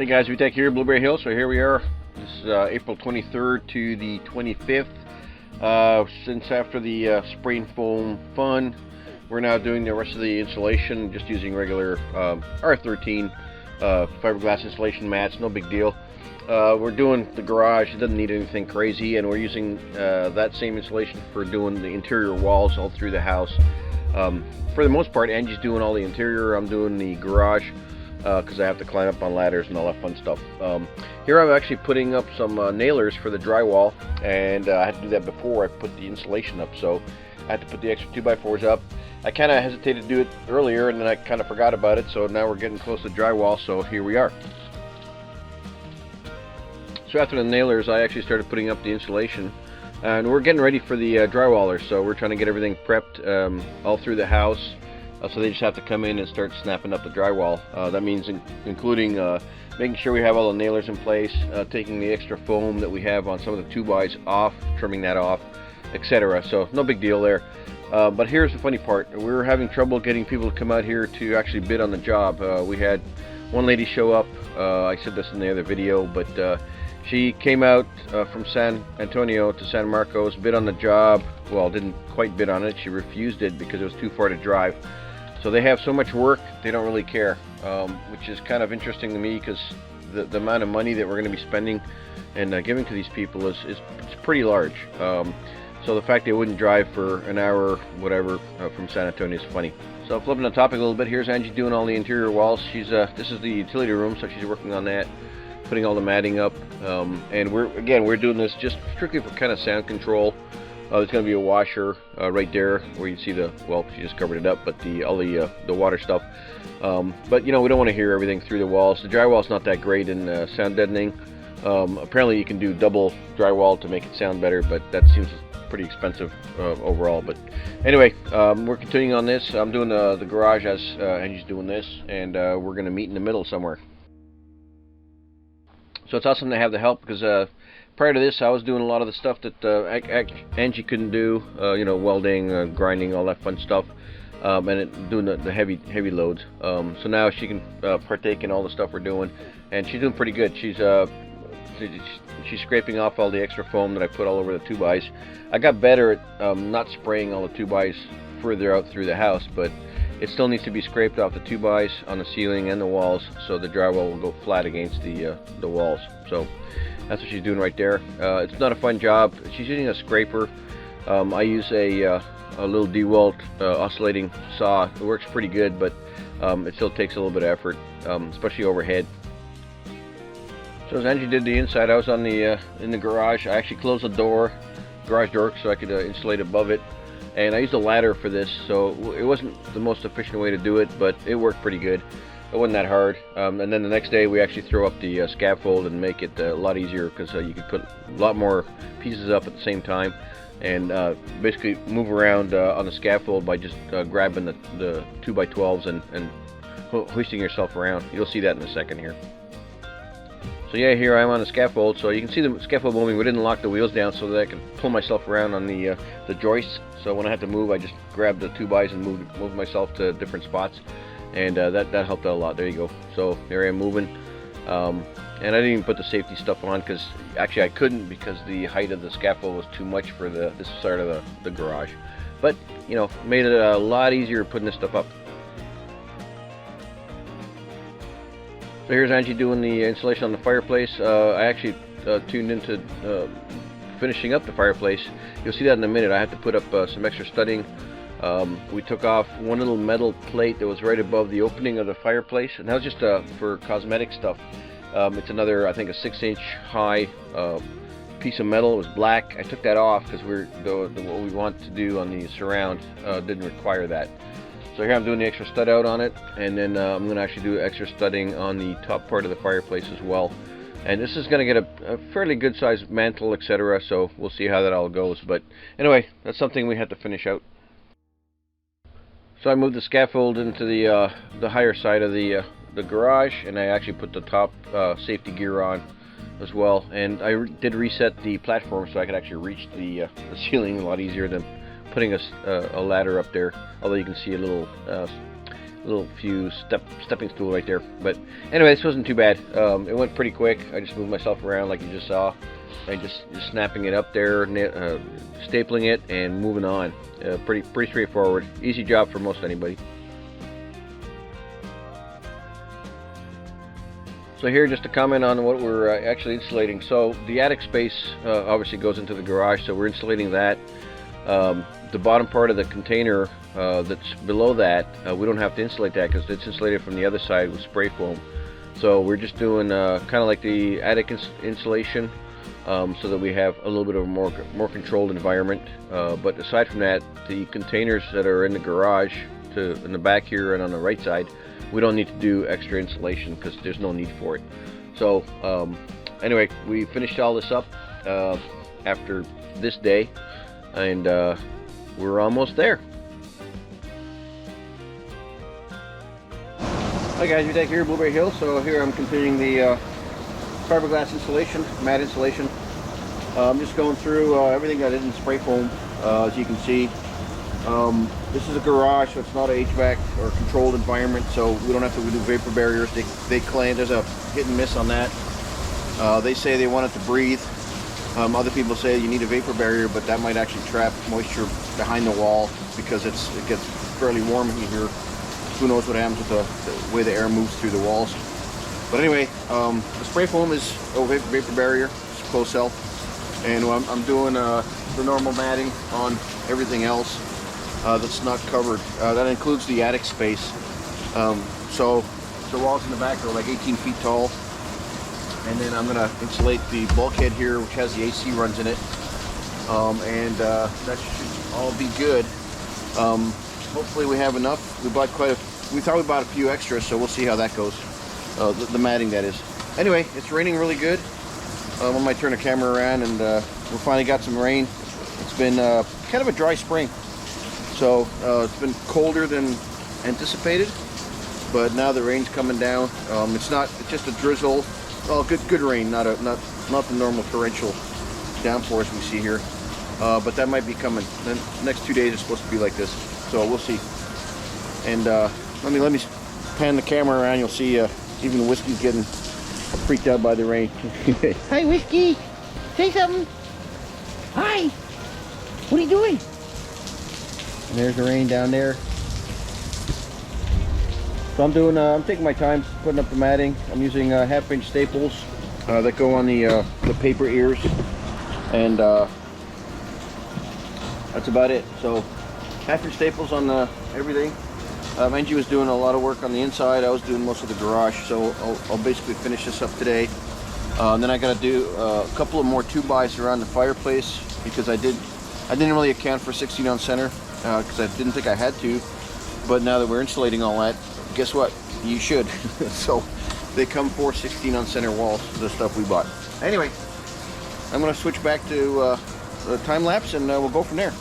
Hey guys, VTech here, Blueberry Hill. So here we are. This is April 23rd to the 25th. Since after the spray and foam fun, we're now doing the rest of the insulation, just using regular R13 fiberglass insulation mats. No big deal. We're doing the garage. It doesn't need anything crazy, and we're using that same insulation for doing the interior walls all through the house. For the most part, Angie's doing all the interior. I'm doing the garage because I have to climb up on ladders and all that fun stuff. Here I'm actually putting up some nailers for the drywall, and I had to do that before I put the insulation up, so I had to put the extra 2x4s up. I kind of hesitated to do it earlier, and then I kind of forgot about it, so now we're getting close to drywall, so here we are. So after the nailers, I actually started putting up the insulation, and we're getting ready for the drywallers. So we're trying to get everything prepped all through the house, so they just have to come in and start snapping up the drywall. That means including making sure we have all the nailers in place, taking the extra foam that we have on some of the 2x off, trimming that off, etc. So no big deal there. But here's the funny part. We were having trouble getting people to come out here to actually bid on the job. We had one lady show up. I said this in the other video, but she came out from San Antonio to San Marcos, bid on the job. Well, didn't quite bid on it. She refused it because it was too far to drive. So they have so much work, they don't really care, which is kind of interesting to me, because the amount of money that we're going to be spending and giving to these people is pretty large. So the fact they wouldn't drive for an hour, whatever, from San Antonio is funny. So flipping the topic a little bit, here's Angie doing all the interior walls. This is the utility room, so she's working on that, putting all the matting up, and we're doing this just strictly for kind of sound control. There's going to be a washer right there where you see she just covered it up, but all the water stuff. But you know, we don't want to hear everything through the walls. The drywall's not that great in sound deadening. Apparently you can do double drywall to make it sound better, but that seems pretty expensive overall. But anyway, we're continuing on this. I'm doing the garage as Angie's doing this, and we're going to meet in the middle somewhere. So it's awesome to have the help, because prior to this I was doing a lot of the stuff that Angie couldn't do, you know, welding, grinding, all that fun stuff, and doing the heavy loads. So now she can partake in all the stuff we're doing, and she's doing pretty good. She's scraping off all the extra foam that I put all over the 2x. I got better at not spraying all the 2x further out through the house, but it still needs to be scraped off the 2x on the ceiling and the walls, so the drywall will go flat against the walls. So that's what she's doing right there. It's not a fun job. She's using a scraper. I use a little DeWalt oscillating saw. It works pretty good, but it still takes a little bit of effort, especially overhead. So as Angie did the inside, I was on in the garage. I actually closed the garage door, so I could insulate above it. And I used a ladder for this, so it wasn't the most efficient way to do it, but it worked pretty good. It wasn't that hard. And then the next day we actually throw up the scaffold and make it a lot easier, because you can put a lot more pieces up at the same time, and basically move around on the scaffold by just grabbing the 2x12s and hoisting yourself around. You'll see that in a second here. So yeah, here I am on the scaffold, so you can see the scaffold moving. We didn't lock the wheels down so that I could pull myself around on the joists. So when I had to move, I just grabbed the 2x and moved myself to different spots, and that helped out a lot. There you go. So there I am moving, and I didn't even put the safety stuff on, because actually I couldn't, because the height of the scaffold was too much for this side of the garage. But you know, made it a lot easier putting this stuff up. So here's Angie doing the insulation on the fireplace. I actually tuned into finishing up the fireplace. You'll see that in a minute. I had to put up some extra studding. We took off one little metal plate that was right above the opening of the fireplace, and that was just for cosmetic stuff. It's another, I think, a 6-inch high piece of metal. It was black. I took that off because what we want to do on the surround didn't require that. So here I'm doing the extra stud out on it, and then I'm going to actually do extra studding on the top part of the fireplace as well. And this is going to get a fairly good sized mantle, etc. So we'll see how that all goes. But anyway, that's something we had to finish out. So I moved the scaffold into the higher side of the garage, and I actually put the top safety gear on as well. And I did reset the platform so I could actually reach the ceiling a lot easier than putting a ladder up there. Although you can see a little little few stepping stool right there. But anyway, this wasn't too bad. It went pretty quick. I just moved myself around like you just saw. I just snapping it up there, stapling it, and moving on. Pretty straightforward. Easy job for most anybody. So here, just to comment on what we're actually insulating. So the attic space obviously goes into the garage, so we're insulating that. The bottom part of the container that's below that, we don't have to insulate that because it's insulated from the other side with spray foam. So we're just doing kind of like the attic insulation, so that we have a little bit of a more controlled environment. But aside from that, the containers that are in the garage, in the back here and on the right side, we don't need to do extra insulation because there's no need for it. So anyway, we finished all this up after this day, and we're almost there. Hi guys, you're back here at Blueberry Hill. So here I'm continuing the fiberglass insulation, matte insulation. I'm just going through everything that isn't spray foam. As you can see, this is a garage, so it's not a HVAC or controlled environment, so we don't have to do vapor barriers. They claim there's a hit and miss on that. They say they want it to breathe. Other people say you need a vapor barrier, but that might actually trap moisture behind the wall because it gets fairly warm in here. Who knows what happens with the way the air moves through the walls. But anyway, the spray foam is a vapor barrier. It's closed cell, and I'm doing the normal matting on everything else that's not covered. That includes the attic space. So the walls in the back are like 18 feet tall. And then I'm going to insulate the bulkhead here, which has the AC runs in it. And that should all be good. Hopefully we have enough. We thought we bought a few extras, so we'll see how that goes. The matting, that is. Anyway, it's raining really good. I might turn the camera around, and we finally got some rain. It's been kind of a dry spring. So it's been colder than anticipated, but now the rain's coming down. It's just a drizzle. Well, good rain, not the normal torrential downpours we see here. But that might be coming. The next 2 days is supposed to be like this, so we'll see. And let me pan the camera around. You'll see even Whiskey's getting freaked out by the rain. Hi, Whiskey. Say something. Hi. What are you doing? And there's the rain down there. So I'm taking my time putting up the matting. I'm using 1/2-inch staples that go on the paper ears, and that's about it. So 1/2-inch staples on everything. Angie was doing a lot of work on the inside. I was doing most of the garage, so I'll basically finish this up today. And then I got to do a couple of more 2x around the fireplace because I didn't really account for 16 on center because I didn't think I had to. But now that we're insulating all that, guess what? You should. So they come 4 16 on center walls, the stuff we bought. Anyway, I'm going to switch back to the time lapse, and we'll go from there.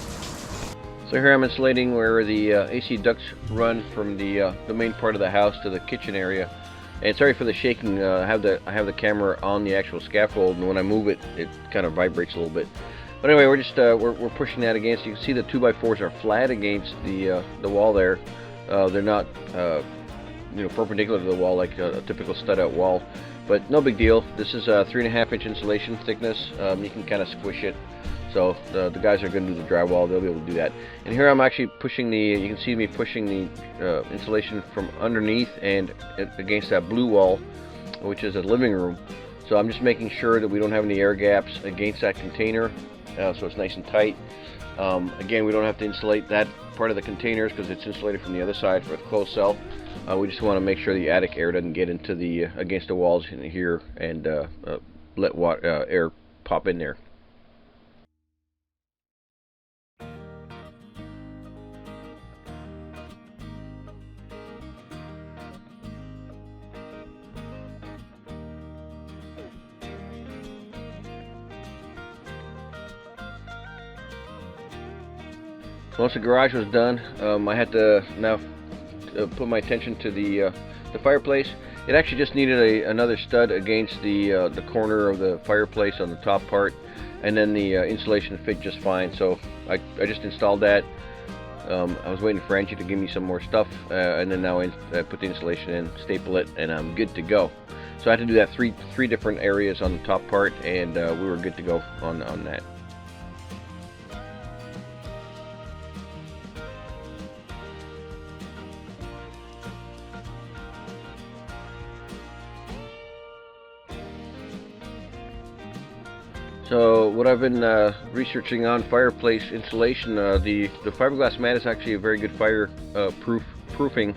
So here I'm insulating where the AC ducts run from the main part of the house to the kitchen area. And sorry for the shaking. I have the camera on the actual scaffold, and when I move it, it kind of vibrates a little bit. But anyway, we're just we're pushing that against. You can see the 2x4s are flat against the wall there. They're not perpendicular to the wall like a typical stud-out wall, but no big deal. This is a 3.5-inch insulation thickness. You can kind of squish it. So the guys are going to do the drywall. They'll be able to do that. And here I'm actually pushing you can see me pushing the insulation from underneath and against that blue wall, which is a living room. So I'm just making sure that we don't have any air gaps against that container, so it's nice and tight. Again, we don't have to insulate that part of the containers because it's insulated from the other side for a closed cell. We just want to make sure the attic air doesn't get into the against the walls in here and let air pop in there. Once the garage was done, I had to now put my attention to the fireplace. It actually just needed another stud against the corner of the fireplace on the top part, and then the insulation fit just fine. So I just installed that. I was waiting for Angie to give me some more stuff, and then now I put the insulation in, staple it, and I'm good to go. So I had to do that three different areas on the top part, and we were good to go on that. So what I've been researching on fireplace insulation, the fiberglass mat is actually a very good fire proofing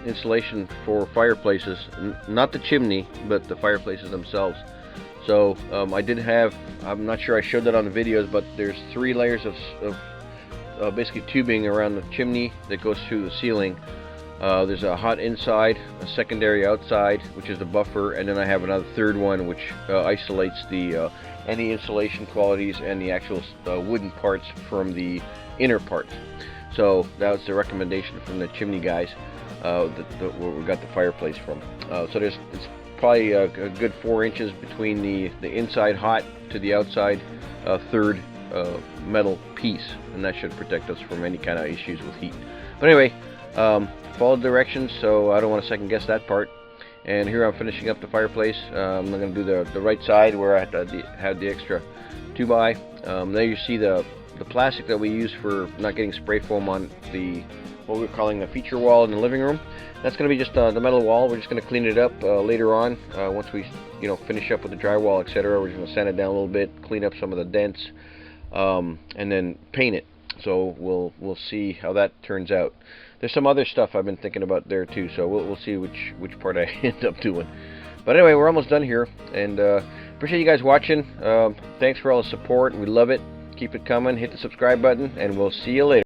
insulation for fireplaces, not the chimney, but the fireplaces themselves. So I did have, I'm not sure I showed that on the videos, but there's 3 layers of basically tubing around the chimney that goes through the ceiling. There's a hot inside, a secondary outside, which is the buffer, and then I have another third one which isolates the any insulation qualities and the actual wooden parts from the inner parts. So that was the recommendation from the chimney guys, where we got the fireplace from. So it's probably a good 4 inches between the inside hot to the outside third metal piece, and that should protect us from any kind of issues with heat. But anyway, follow the directions, so I don't want to second guess that part. And here I'm finishing up the fireplace. I'm going to do the right side where I had the extra 2x. There you see the plastic that we use for not getting spray foam on the what we're calling the feature wall in the living room. That's going to be just the metal wall. We're just going to clean it up later on once we finish up with the drywall, etc. We're just going to sand it down a little bit, clean up some of the dents, and then paint it. So we'll see how that turns out. There's some other stuff I've been thinking about there too, so we'll see which part I end up doing. But anyway, we're almost done here, and appreciate you guys watching. Thanks for all the support. We love it. Keep it coming. Hit the subscribe button, and we'll see you later.